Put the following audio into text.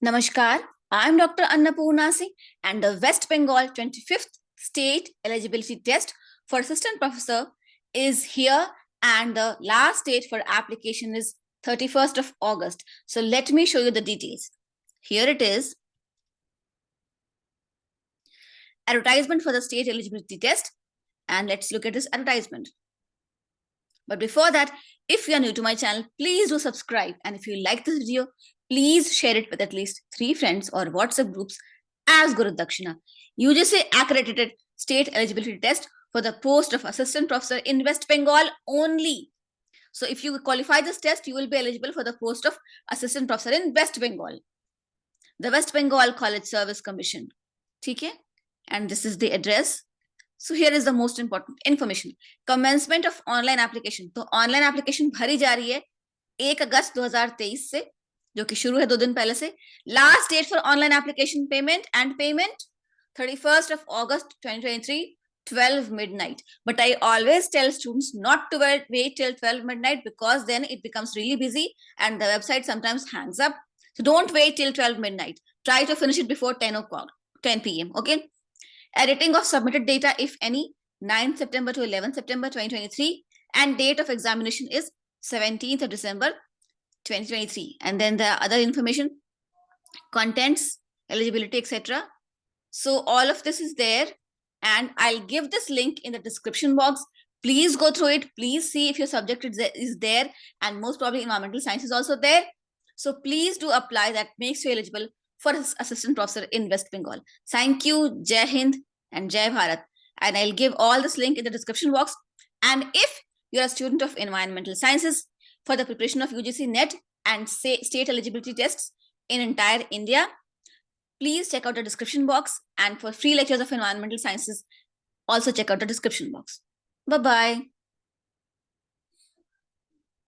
Namaskar, I am Dr. Annapurna Singh and the West Bengal 25th State Eligibility Test for Assistant Professor is here and the last date for application is 31st of August. So let me show you the details. Here it is. Advertisement for the State Eligibility Test, and let's look at this advertisement. But before that, if you are new to my channel, please do subscribe, and if you like this video, please share it with at least 3 friends or WhatsApp groups as Guru Dakshina. UGC accredited state eligibility test for the post of assistant professor in West Bengal only. So if you qualify this test, you will be eligible for the post of assistant professor in West Bengal. The West Bengal College Service Commission. Okay? And this is the address. So here is the most important information. Commencement of online application. तो online application भरी जा रही है 1 अगस्त 2023 से, जो कि शुरू है 2 दिन पहले से. Last date for online application payment 31st of August 2023, 12 midnight. But I always tell students not to wait till 12 midnight because then it becomes really busy and the website sometimes hangs up. So don't wait till 12 midnight. Try to finish it before 10 p.m. Okay. Editing of submitted data, if any, 9th September to 11th September 2023, and date of examination is 17th of December 2023. And then the other information, contents, eligibility, etc. So all of this is there, and I'll give this link in the description box. Please go through it. Please see if your subject is there, and most probably environmental science is also there. So please do apply. That makes you eligible for assistant professor in West Bengal. Thank you. Jai Hind and Jai Bharat. And I'll give all this link in the description box. And if you're a student of environmental sciences, for the preparation of UGC NET and state eligibility tests in entire India, please check out the description box. And for free lectures of environmental sciences, also check out the description box. Bye-bye.